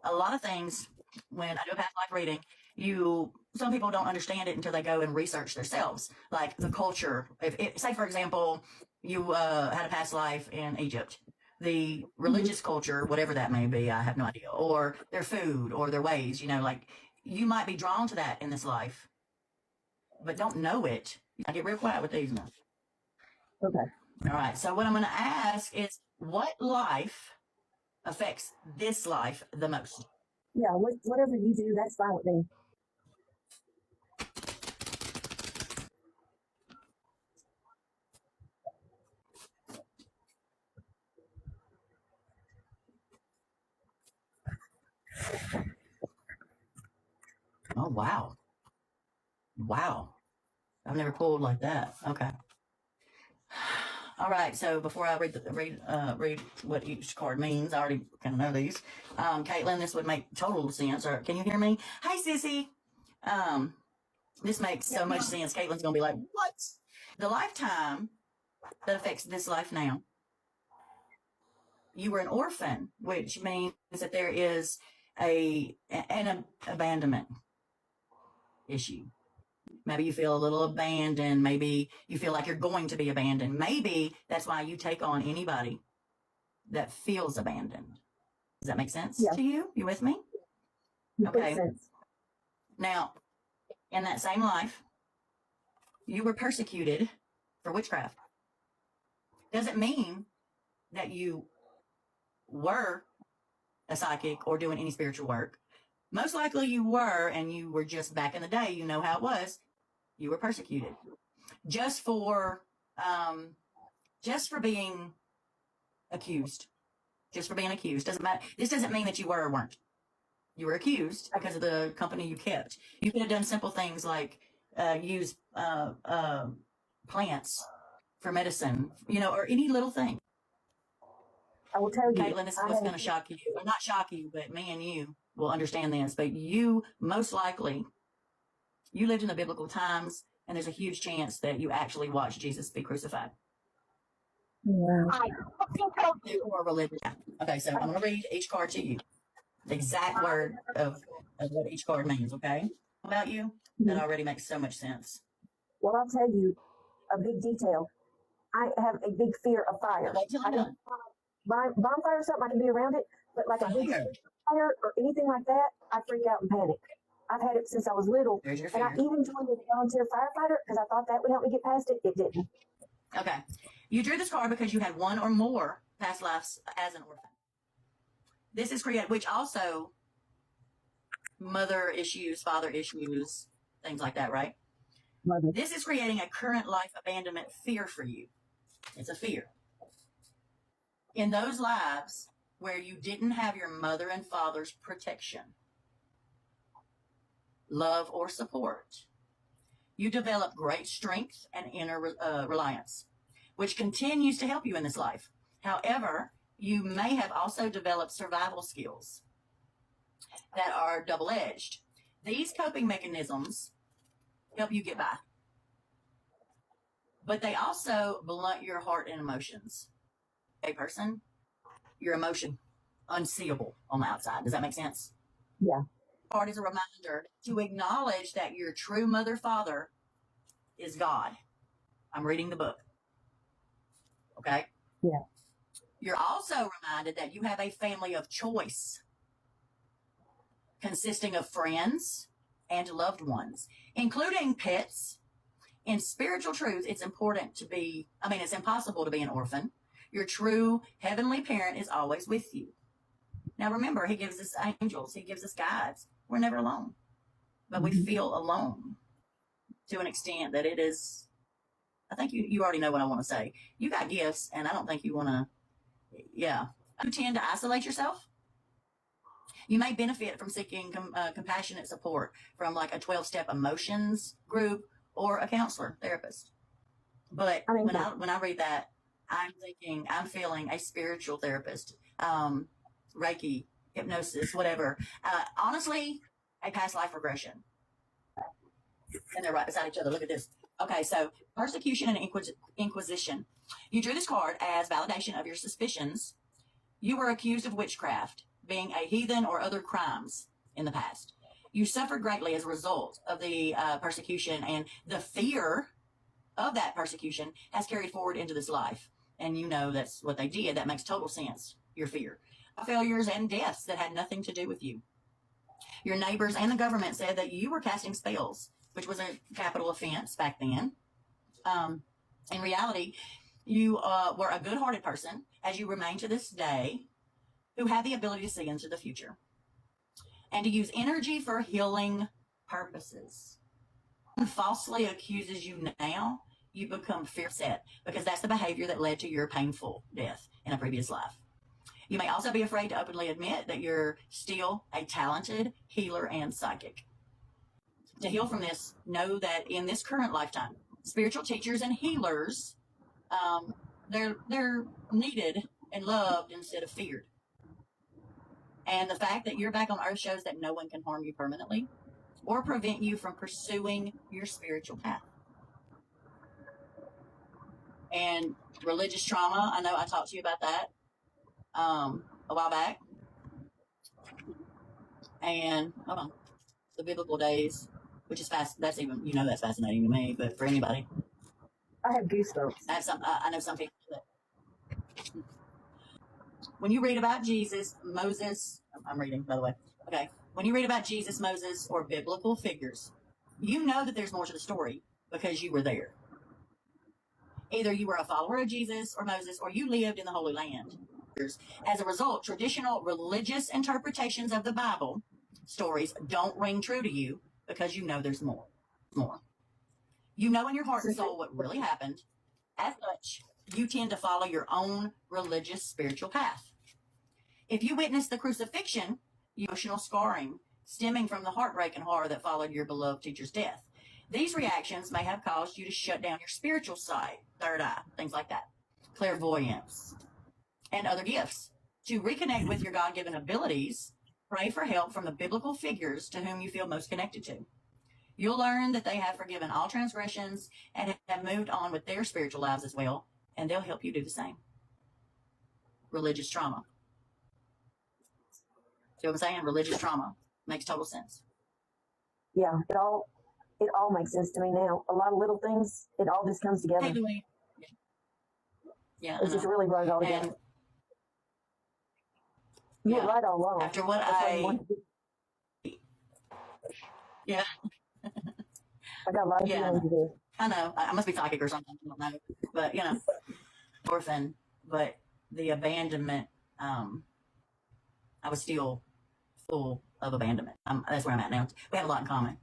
a lot of things when I do a past life reading, some people don't understand it until they go and research themselves, like the culture. Say, for example, you had a past life in Egypt. The religious culture, whatever that may be, I have no idea, or their food or their ways, like you might be drawn to that in this life, but don't know it. I get real quiet with these now. Okay. All right. So what I'm going to ask is, what life affects this life the most? Yeah, whatever you do, that's fine with me. Oh, wow. Wow. I've never pulled like that. Okay. All right. So before I read what each card means, I already kind of know these. Caitlin, this would make total sense. Or can you hear me? Hi, Sissy. This makes so much sense. Caitlin's going to be like, what? The lifetime that affects this life now. You were an orphan, which means that there is an abandonment issue. Maybe you feel a little abandoned. Maybe you feel like you're going to be abandoned. Maybe that's why you take on anybody that feels abandoned. Does that make sense to you? You with me? Okay. Makes sense. Now, in that same life, you were persecuted for witchcraft. Doesn't mean that you were a psychic or doing any spiritual work. Most likely you were, and you were just back in the day, you know how it was. You were persecuted just for being accused. Just for being accused. Doesn't matter. This doesn't mean that you were or weren't. You were accused because of the company you kept. You could have done simple things like use plants for medicine, or any little thing. I will tell you, Caitlin, this is what's going to shock you. Or not shock you, but me and you will understand this. But you, most likely, you lived in the biblical times, and there's a huge chance that you actually watched Jesus be crucified. Wow. Or religion. Okay, so I'm going to read each card to you. The exact word of what each card means, okay? About you, that already makes so much sense. Well, I'll tell you a big detail. I have a big fear of fire. Wait till I'm done. Bonfire or something, I can be around it, but like a big fire or anything like that, I freak out and panic. I've had it since I was little, and I even joined as a volunteer firefighter because I thought that would help me get past it. It didn't. Okay. You drew this card because you had one or more past lives as an orphan. This is created, which also mother issues, father issues, things like that, right? Mother. This is creating a current life abandonment fear for you. It's a fear. In those lives where you didn't have your mother and father's protection, love, or support, you develop great strength and inner reliance, which continues to help you in this life. However, you may have also developed survival skills that are double-edged. These coping mechanisms help you get by, but they also blunt your heart and emotions. A person, your emotion, unseeable on the outside. Does that make sense? Yeah. Part is a reminder to acknowledge that your true mother, father is God. I'm reading the book. Okay? Yeah. You're also reminded that you have a family of choice consisting of friends and loved ones, including pets. In spiritual truth, it's impossible to be an orphan. Your true heavenly parent is always with you. Now remember, he gives us angels. He gives us guides. We're never alone. But we feel alone to an extent that it is, I think you already know what I want to say. You got gifts, and I don't think you want to, You tend to isolate yourself. You may benefit from seeking compassionate support from like a 12-step emotions group or a counselor, therapist. But when I read that, I'm feeling a spiritual therapist, Reiki, hypnosis, whatever. Honestly, a past life regression. And they're right beside each other. Look at this. Okay, so persecution and inquisition. You drew this card as validation of your suspicions. You were accused of witchcraft. being a heathen or other crimes in the past. You suffered greatly as a result of the persecution, and the fear of that persecution has carried forward into this life. And you know that's what they did. That makes total sense, your fear. Failures and deaths that had nothing to do with you. Your neighbors and the government said that you were casting spells, which was a capital offense back then. In reality, you were a good-hearted person, as you remain to this day, who had the ability to see into the future and to use energy for healing purposes. When falsely accuses you now, you become fear-set, because that's the behavior that led to your painful death in a previous life. You may also be afraid to openly admit that you're still a talented healer and psychic. To heal from this, know that in this current lifetime, spiritual teachers and healers, they're needed and loved instead of feared. And the fact that you're back on earth shows that no one can harm you permanently or prevent you from pursuing your spiritual path. And religious trauma, I know I talked to you about that a while back. And hold on, the biblical days, which is fast. That's even, that's fascinating to me. But for anybody, I have goosebumps. I know some people that when you read about Jesus, Moses, I'm reading, by the way. Okay. When you read about Jesus, Moses, or biblical figures, you know that there's more to the story because you were there. Either you were a follower of Jesus or Moses, or you lived in the Holy Land. As a result, traditional religious interpretations of the Bible stories don't ring true to you because you know there's more. You know in your heart and soul what really happened. As such, you tend to follow your own religious spiritual path. If you witness the crucifixion, emotional scarring stemming from the heartbreak and horror that followed your beloved teacher's death, these reactions may have caused you to shut down your spiritual side, third eye, things like that, clairvoyance, and other gifts. To reconnect with your God-given abilities, pray for help from the biblical figures to whom you feel most connected to. You'll learn that they have forgiven all transgressions and have moved on with their spiritual lives as well, and they'll help you do the same. Religious trauma. See what I'm saying? Religious trauma makes total sense. Yeah, it all makes sense to me now. A lot of little things, it all just comes together. Hey, Louie. Yeah, it's just really brought it all together. You were right all along. After what yeah. I got a lot of feelings to do. I know. I must be psychic or something. I don't know. But, orphan. But the abandonment, I was still full of abandonment. That's where I'm at now. We have a lot in common.